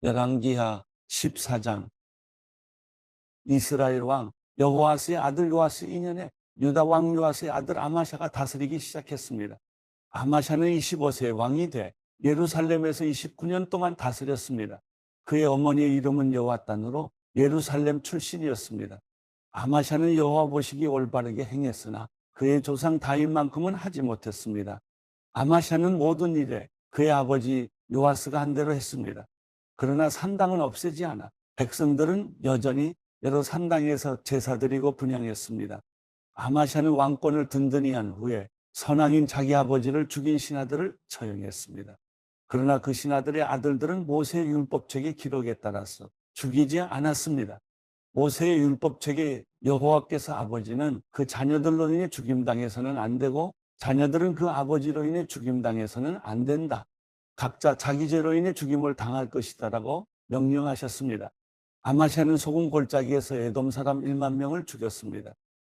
열왕기하 14장. 이스라엘 왕 여호아스의 아들 요아스 2년에 유다 왕 요아스의 아들 아마샤가 다스리기 시작했습니다. 아마샤는 25세 왕이 돼 예루살렘에서 29년 동안 다스렸습니다. 그의 어머니의 이름은 여호와단으로 예루살렘 출신이었습니다. 아마샤는 여호와 보시기 올바르게 행했으나 그의 조상 다윗만큼은 하지 못했습니다. 아마샤는 모든 일에 그의 아버지 요아스가 한 대로 했습니다. 그러나 산당은 없애지 않아 백성들은 여전히 여러 산당에서 제사 드리고 분향했습니다. 아마샤는 왕권을 든든히 한 후에 선왕인 자기 아버지를 죽인 신하들을 처형했습니다. 그러나 그 신하들의 아들들은 모세의 율법책의 기록에 따라서 죽이지 않았습니다. 모세의 율법책에 여호와께서 아버지는 그 자녀들로 인해 죽임당해서는 안 되고 자녀들은 그 아버지로 인해 죽임당해서는 안 된다. 각자 자기 죄로 인해 죽임을 당할 것이다라고 명령하셨습니다. 아마샤는 소금 골짜기에서 에돔 사람 1만 명을 죽였습니다.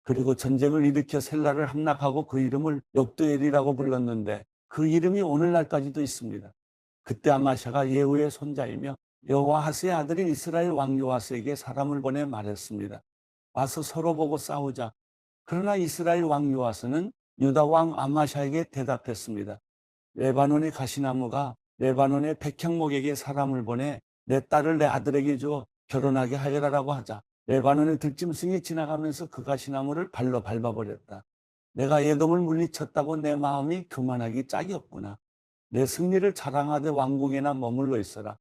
그리고 전쟁을 일으켜 셀라를 함락하고 그 이름을 역도엘이라고 불렀는데 그 이름이 오늘날까지도 있습니다. 그때 아마샤가 예후의 손자이며 여호아스의 아들인 이스라엘 왕 요아스에게 사람을 보내 말했습니다. 와서 서로 보고 싸우자. 그러나 이스라엘 왕 요아스는 유다 왕 아마샤에게 대답했습니다. 레바논의 가시나무가 레바논의 백향목에게 사람을 보내 내 딸을 내 아들에게 줘 결혼하게 하여라라고 하자. 레바논의 들짐승이 지나가면서 그 가시나무를 발로 밟아버렸다. 내가 에돔을 물리쳤다고 내 마음이 교만하기 짝이 없구나. 내 승리를 자랑하되 왕궁에나 머물러 있어라.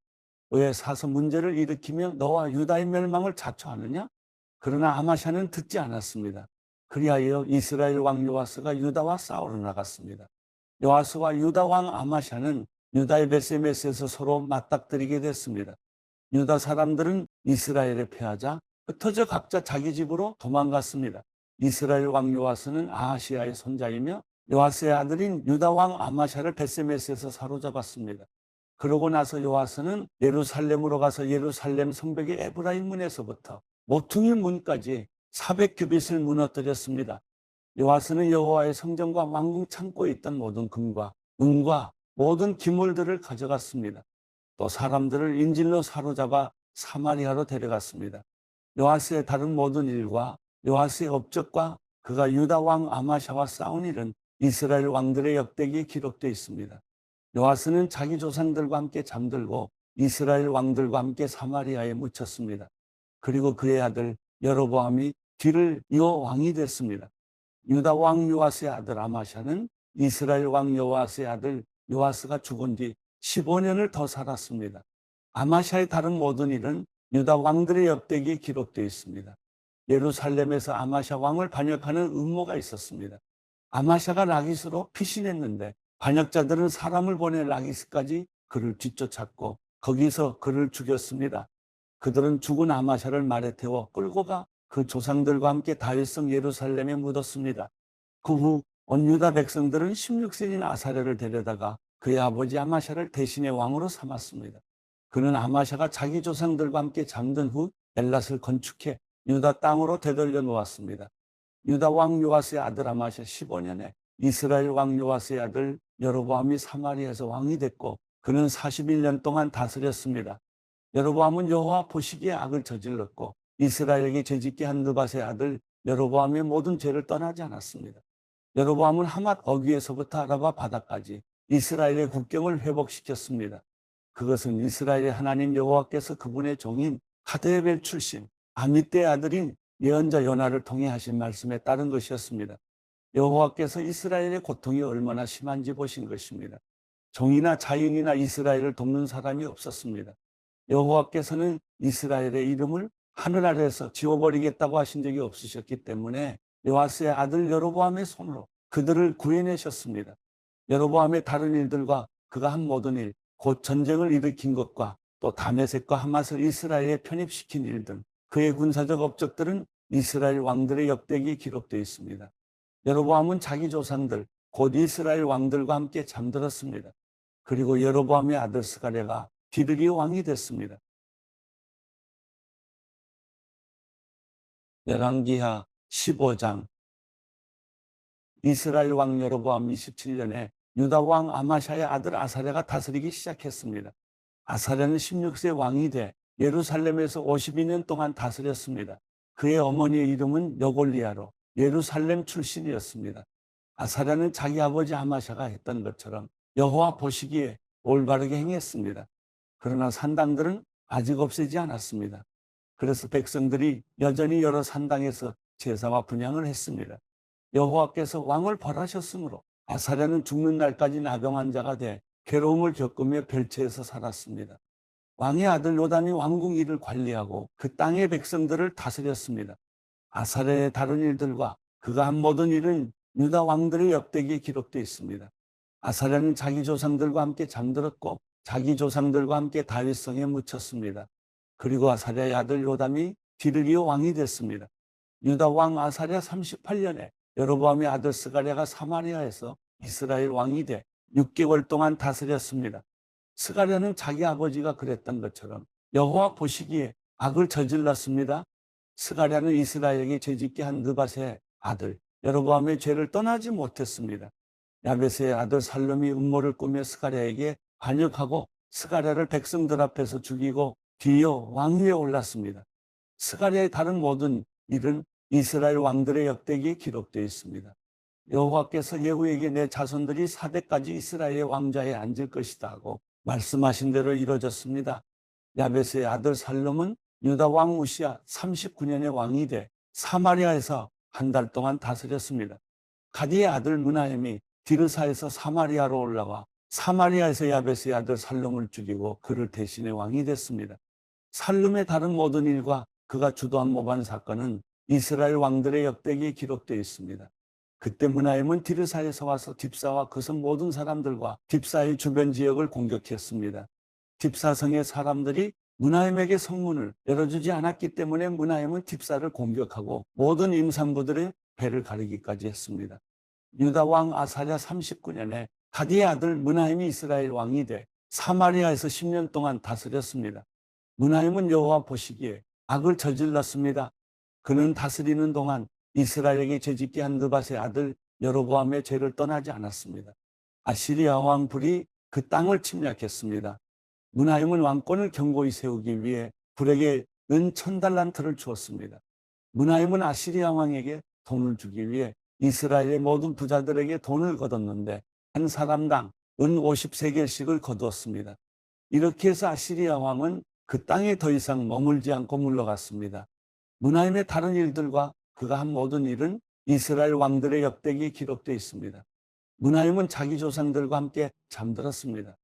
왜 사서 문제를 일으키며 너와 유다의 멸망을 자초하느냐? 그러나 아마샤는 듣지 않았습니다. 그리하여 이스라엘 왕 요아스가 유다와 싸우러 나갔습니다. 요아스와 유다 왕 아마샤는 유다의 베세메스에서 서로 맞닥뜨리게 됐습니다. 유다 사람들은 이스라엘에 패하자 흩어져 각자 자기 집으로 도망갔습니다. 이스라엘 왕 요아스는 아하시아의 손자이며 요아스의 아들인 유다 왕 아마샤를 베세메스에서 사로잡았습니다. 그러고 나서 요아스는 예루살렘으로 가서 예루살렘 성벽의 에브라임 문에서부터 모퉁이 문까지 400규빗을 무너뜨렸습니다. 요아스는 여호와의 성전과 왕궁 창고에 있던 모든 금과 은과 모든 기물들을 가져갔습니다. 또 사람들을 인질로 사로잡아 사마리아로 데려갔습니다. 요아스의 다른 모든 일과 요아스의 업적과 그가 유다 왕 아마샤와 싸운 일은 이스라엘 왕들의 역대기에 기록되어 있습니다. 요아스는 자기 조상들과 함께 잠들고 이스라엘 왕들과 함께 사마리아에 묻혔습니다. 그리고 그의 아들 여로보암이 뒤를 이어 왕이 됐습니다. 유다 왕 요아스의 아들 아마샤는 이스라엘 왕 요아스의 아들 요아스가 죽은 뒤 15년을 더 살았습니다. 아마샤의 다른 모든 일은 유다 왕들의 역대기에 기록되어 있습니다. 예루살렘에서 아마샤 왕을 반역하는 음모가 있었습니다. 아마샤가 라기스로 피신했는데 반역자들은 사람을 보내 라기스까지 그를 뒤쫓았고 거기서 그를 죽였습니다. 그들은 죽은 아마샤를 말에 태워 끌고 가 그 조상들과 함께 다윗성 예루살렘에 묻었습니다. 그 후 온 유다 백성들은 16세인 아사랴를 데려다가 그의 아버지 아마샤를 대신의 왕으로 삼았습니다. 그는 아마샤가 자기 조상들과 함께 잠든 후 엘랏을 건축해 유다 땅으로 되돌려 놓았습니다. 유다 왕 요아스의 아들 아마샤 15년에 이스라엘 왕 요아스의 아들 여로보암이 사마리아에서 왕이 됐고 그는 41년 동안 다스렸습니다. 여로보암은 여호와 보시기에 악을 저질렀고 이스라엘에게 죄짓게 한 느밧의 아들 여로보암의 모든 죄를 떠나지 않았습니다. 여로보암은 하맛 어귀에서부터 아라바 바다까지 이스라엘의 국경을 회복시켰습니다. 그것은 이스라엘의 하나님 여호와께서 그분의 종인 가드헤벨 출신 아미떼의 아들인 예언자 요나를 통해 하신 말씀에 따른 것이었습니다. 여호와께서 이스라엘의 고통이 얼마나 심한지 보신 것입니다. 종이나 자연이나 이스라엘을 돕는 사람이 없었습니다. 여호와께서는 이스라엘의 이름을 하늘 아래에서 지워버리겠다고 하신 적이 없으셨기 때문에 요아스의 아들 여로보암의 손으로 그들을 구해내셨습니다. 여로보암의 다른 일들과 그가 한 모든 일, 곧 전쟁을 일으킨 것과 또 다메섹과 하맛을 이스라엘에 편입시킨 일 등 그의 군사적 업적들은 이스라엘 왕들의 역대기에 기록되어 있습니다. 여로보암은 자기 조상들, 곧 이스라엘 왕들과 함께 잠들었습니다. 그리고 여로보암의 아들 스가랴가 뒤르기 왕이 됐습니다. 열왕기하 15장. 이스라엘 왕 여로보암 27년에 유다 왕 아마샤의 아들 아사랴가 다스리기 시작했습니다. 아사랴는 16세 왕이 돼 예루살렘에서 52년 동안 다스렸습니다. 그의 어머니의 이름은 여골리아로 예루살렘 출신이었습니다. 아사랴는 자기 아버지 아마샤가 했던 것처럼 여호와 보시기에 올바르게 행했습니다. 그러나 산당들은 아직 없애지 않았습니다. 그래서 백성들이 여전히 여러 산당에서 제사와 분향을 했습니다. 여호와께서 왕을 벌하셨으므로 아사랴는 죽는 날까지 나병 자가 돼 괴로움을 겪으며 별채에서 살았습니다. 왕의 아들 요담이 왕궁 일을 관리하고 그 땅의 백성들을 다스렸습니다. 아사랴의 다른 일들과 그가 한 모든 일은 유다 왕들의 역대기에 기록되어 있습니다. 아사랴는 자기 조상들과 함께 잠들었고 자기 조상들과 함께 다윗성에 묻혔습니다. 그리고 아사랴의 아들 요담이 뒤를 이어 왕이 됐습니다. 유다 왕 아사랴 38년에 여로보암의 아들 스가랴가 사마리아에서 이스라엘 왕이 돼 6개월 동안 다스렸습니다. 스가랴는 자기 아버지가 그랬던 것처럼 여호와 보시기에 악을 저질렀습니다. 스가랴는 이스라엘에게 죄짓게 한 느밧의 아들 여로보암의 죄를 떠나지 못했습니다. 야베스의 아들 살lum이 음모를 꾸며 스가랴에게 반역하고 스가랴를 백성들 앞에서 죽이고 뒤이어 왕위에 올랐습니다. 스가랴의 다른 모든 일은 이스라엘 왕들의 역대기에 기록되어 있습니다. 여호와께서 예후에게 내 자손들이 4대까지 이스라엘의 왕좌에 앉을 것이다 하고 말씀하신 대로 이루어졌습니다. 야베스의 아들 살lum은 유다 왕 우시야 39년의 왕이 돼 사마리아에서 한 달 동안 다스렸습니다. 가디의 아들 므나헴이 디르사에서 사마리아로 올라와 사마리아에서 야베스의 아들 살lum을 죽이고 그를 대신해 왕이 됐습니다. 살룸의 다른 모든 일과 그가 주도한 모반 사건은 이스라엘 왕들의 역대기에 기록되어 있습니다. 그때 므나헴은 디르사에서 와서 딥사와 그 성 모든 사람들과 딥사의 주변 지역을 공격했습니다. 딥사성의 사람들이 므나헴에게 성문을 열어주지 않았기 때문에 므나헴은 딥사를 공격하고 모든 임산부들의 배를 가르기까지 했습니다. 유다 왕 아사랴 39년에 가디의 아들 므나헴이 이스라엘 왕이 돼 사마리아에서 10년 동안 다스렸습니다. 므나헴은 여호와 보시기에 악을 저질렀습니다. 그는 다스리는 동안 이스라엘에게 죄짓게 한 느밧의 아들 여로보암의 죄를 떠나지 않았습니다. 아시리아 왕 불이 그 땅을 침략했습니다. 므나헴은 왕권을 견고히 세우기 위해 불에게 은 1000달란트를 주었습니다. 므나헴은 아시리아 왕에게 돈을 주기 위해 이스라엘의 모든 부자들에게 돈을 거뒀는데 한 사람당 은 50세겔씩을 거두었습니다. 이렇게 해서 아시리아 왕은 그 땅에 더 이상 머물지 않고 물러갔습니다. 므나헴의 다른 일들과 그가 한 모든 일은 이스라엘 왕들의 역대기에 기록되어 있습니다. 므나헴은 자기 조상들과 함께 잠들었습니다.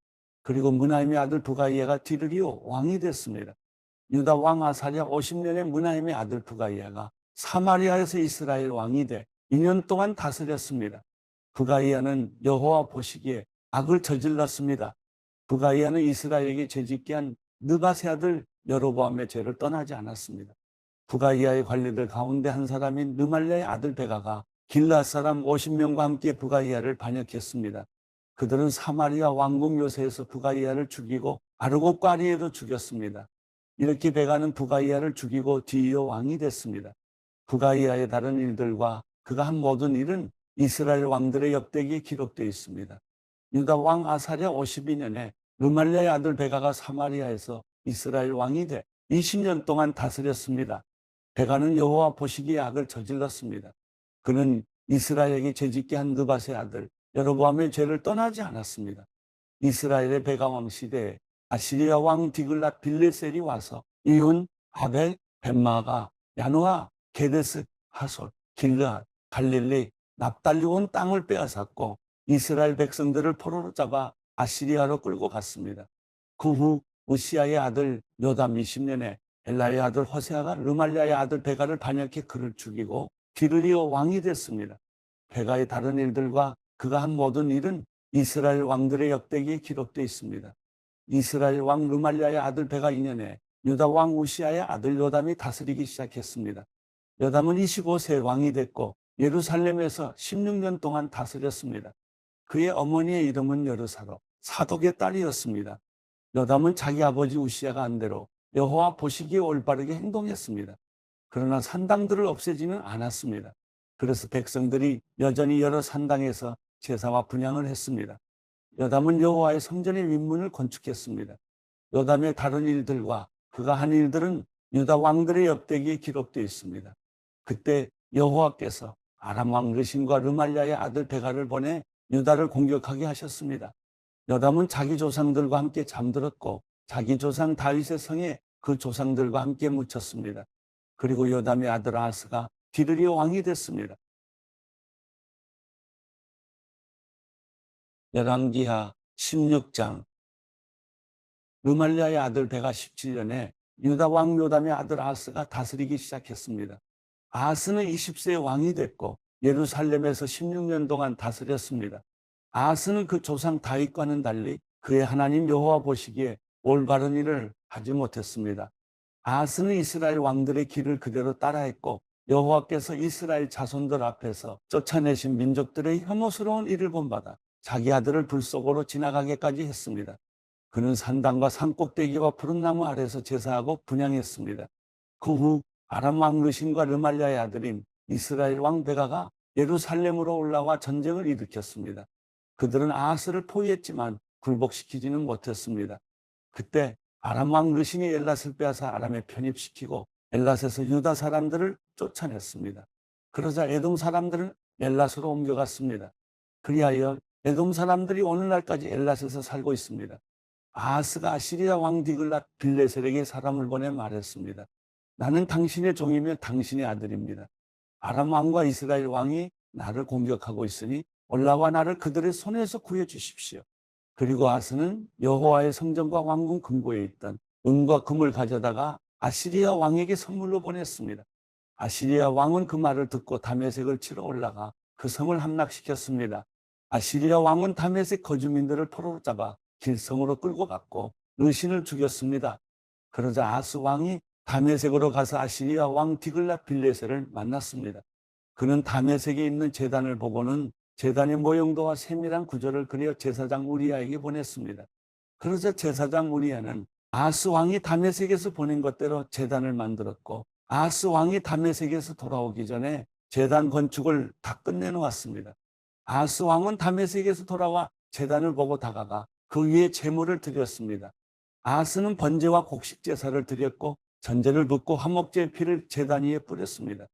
그리고 므나헴의 아들 부가이야가 뒤를 이어 왕이 됐습니다. 유다 왕 아사랴 50년에 므나헴의 아들 부가이야가 사마리아에서 이스라엘 왕이 돼 2년 동안 다스렸습니다. 부가이야는 여호와 보시기에 악을 저질렀습니다. 부가이야는 이스라엘에게 죄짓게 한 느밧의 아들 여로보암의 죄를 떠나지 않았습니다. 부가이야의 관리들 가운데 한 사람인 르말랴의 아들 베가가 길앗 사람 50명과 함께 부가이야를 반역했습니다. 그들은 사마리아 왕궁 요새에서 부가이야를 죽이고 아르곡과 아리에도 죽였습니다. 이렇게 베가는 부가이야를 죽이고 뒤이어 왕이 됐습니다. 부가이야의 다른 일들과 그가 한 모든 일은 이스라엘 왕들의 역대기에 기록되어 있습니다. 유다 왕 아사랴 52년에 르말랴의 아들 베가가 사마리아에서 이스라엘 왕이 돼 20년 동안 다스렸습니다. 베가는 여호와 보시기에 악을 저질렀습니다. 그는 이스라엘에게 죄짓게 한 느밧의 아들 여로보암의 죄를 떠나지 않았습니다. 이스라엘의 베가 왕 시대에 아시리아 왕 디글랏 빌레셀이 와서 이혼, 아벨, 벳마가, 야노아, 게데스, 하솔, 길르앗, 갈릴리, 납달리 온 땅을 빼앗았고 이스라엘 백성들을 포로로 잡아 아시리아로 끌고 갔습니다. 그 후 우시아의 아들 요담 20년에 엘라의 아들 호세아가 르말랴의 아들 베가를 반역해 그를 죽이고 뒤를 이어 왕이 됐습니다. 베가의 다른 일들과 그가 한 모든 일은 이스라엘 왕들의 역대기에 기록되어 있습니다. 이스라엘 왕 르말랴의 아들 베가 2년에 유다 왕 우시아의 아들 요담이 다스리기 시작했습니다. 요담은 25세 왕이 됐고 예루살렘에서 16년 동안 다스렸습니다. 그의 어머니의 이름은 여르사로 사독의 딸이었습니다. 요담은 자기 아버지 우시아가 한 대로 여호와 보시기에 올바르게 행동했습니다. 그러나 산당들을 없애지는 않았습니다. 그래서 백성들이 여전히 여러 산당에서 제사와 분향을 했습니다. 요담은 여호와의 성전의 윗문을 건축했습니다. 요담의 다른 일들과 그가 한 일들은 유다 왕들의 역대기에 기록되어 있습니다. 그때 여호와께서 아람 왕 르신과 르말랴의 아들 베가를 보내 유다를 공격하게 하셨습니다. 요담은 자기 조상들과 함께 잠들었고 자기 조상 다윗의 성에 그 조상들과 함께 묻혔습니다. 그리고 요담의 아들 아하스가 뒤들이 왕이 됐습니다. 열왕기하 16장. 르말랴의 아들 베가 17년에 유다 왕 요담의 아들 아하스가 다스리기 시작했습니다. 아하스는 20세에 왕이 됐고 예루살렘에서 16년 동안 다스렸습니다. 아하스는 그 조상 다윗과는 달리 그의 하나님 여호와 보시기에 올바른 일을 하지 못했습니다. 아하스는 이스라엘 왕들의 길을 그대로 따라했고 여호와께서 이스라엘 자손들 앞에서 쫓아내신 민족들의 혐오스러운 일을 본받아 자기 아들을 불 속으로 지나가게까지 했습니다. 그는 산당과 산꼭대기와 푸른 나무 아래서 제사하고 분향했습니다. 그 후 아람 왕 르신과 르말랴의 아들인 이스라엘 왕 베가가 예루살렘으로 올라와 전쟁을 일으켰습니다. 그들은 아하스를 포위했지만 굴복시키지는 못했습니다. 그때 아람 왕 르신이 엘랏을 빼앗아 아람에 편입시키고 엘랏에서 유다 사람들을 쫓아냈습니다. 그러자 에돔 사람들은 엘랏으로 옮겨갔습니다. 그리하여 에돔 사람들이 오늘날까지 엘랏에서 살고 있습니다. 아하스가 아시리아 왕 디글랏 빌레셀에게 사람을 보내 말했습니다. 나는 당신의 종이며 당신의 아들입니다. 아람 왕과 이스라엘 왕이 나를 공격하고 있으니 올라와 나를 그들의 손에서 구해 주십시오. 그리고 아하스는 여호와의 성전과 왕궁 금고에 있던 은과 금을 가져다가 아시리아 왕에게 선물로 보냈습니다. 아시리아 왕은 그 말을 듣고 다메섹을 치러 올라가 그 성을 함락시켰습니다. 아시리아 왕은 다메섹 거주민들을 포로로 잡아 길성으로 끌고 갔고 르신을 죽였습니다. 그러자 아하스 왕이 다메섹으로 가서 아시리아 왕 디글랏 빌레셀을 만났습니다. 그는 다메섹에 있는 제단을 보고는 제단의 모형도와 세밀한 구조를 그려 제사장 우리야에게 보냈습니다. 그러자 제사장 우리야는 아하스 왕이 다메섹에서 보낸 것대로 제단을 만들었고 아하스 왕이 다메섹에서 돌아오기 전에 제단 건축을 다 끝내놓았습니다. 아하스 왕은 다메섹에서 돌아와 제단을 보고 다가가 그 위에 제물을 드렸습니다. 아하스는 번제와 곡식 제사를 드렸고 전제를 붓고 화목제의 피를 제단 위에 뿌렸습니다.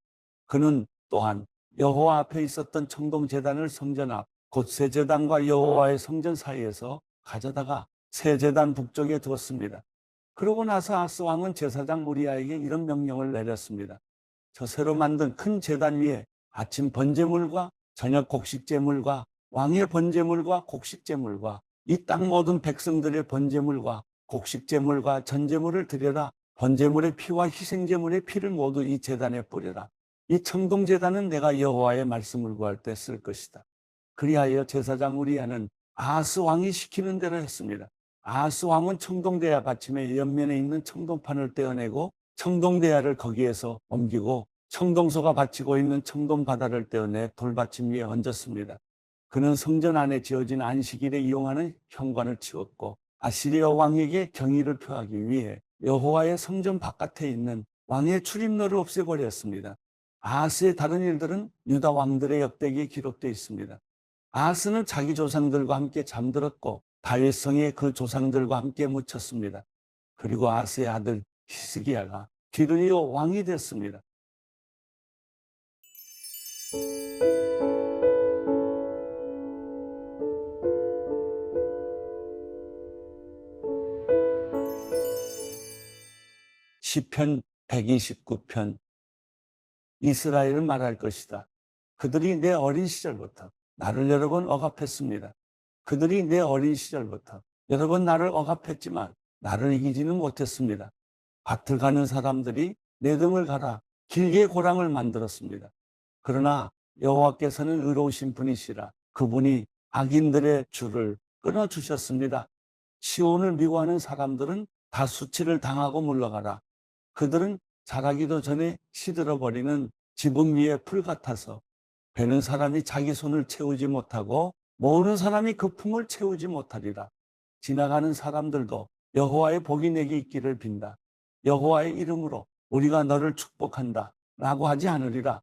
그는 또한 여호와 앞에 있었던 청동제단을 성전 앞 곧 세제단과 여호와의 성전 사이에서 가져다가 세제단 북쪽에 두었습니다. 그러고 나서 아하스 왕은 제사장 우리야에게 이런 명령을 내렸습니다. 저 새로 만든 큰 제단 위에 아침 번제물과 저녁 곡식제물과 왕의 번제물과 곡식제물과 이 땅 모든 백성들의 번제물과 곡식제물과 전제물을 드려라. 번제물의 피와 희생제물의 피를 모두 이 제단에 뿌려라. 이 청동제단은 내가 여호와의 말씀을 구할 때 쓸 것이다. 그리하여 제사장 우리야는 아하스 왕이 시키는 대로 했습니다. 아하스 왕은 청동대야 받침의 옆면에 있는 청동판을 떼어내고 청동대야를 거기에서 옮기고 청동소가 받치고 있는 청동바다를 떼어내 돌받침 위에 얹었습니다. 그는 성전 안에 지어진 안식일에 이용하는 현관을 치웠고 아시리아 왕에게 경의를 표하기 위해 여호와의 성전 바깥에 있는 왕의 출입로를 없애버렸습니다. 아하스의 다른 일들은 유다 왕들의 역대기에 기록되어 있습니다. 아하스는 자기 조상들과 함께 잠들었고 다윗성에 그 조상들과 함께 묻혔습니다. 그리고 아하스의 아들 히스기야가 뒤를 이어 왕이 됐습니다. 시편 129편. 이스라엘은 말할 것이다. 그들이 내 어린 시절부터 나를 여러 번 억압했습니다. 그들이 내 어린 시절부터 여러 번 나를 억압했지만 나를 이기지는 못했습니다. 밭을 가는 사람들이 내 등을 갈아 길게 고랑을 만들었습니다. 그러나 여호와께서는 의로우신 분이시라 그분이 악인들의 줄을 끊어주셨습니다. 시온을 미워하는 사람들은 다 수치를 당하고 물러가라. 그들은 자라기도 전에 시들어버리는 지붕 위의 풀 같아서 베는 사람이 자기 손을 채우지 못하고 모으는 사람이 그 품을 채우지 못하리라. 지나가는 사람들도 여호와의 복이 내게 있기를 빈다. 여호와의 이름으로 우리가 너를 축복한다 라고 하지 않으리라.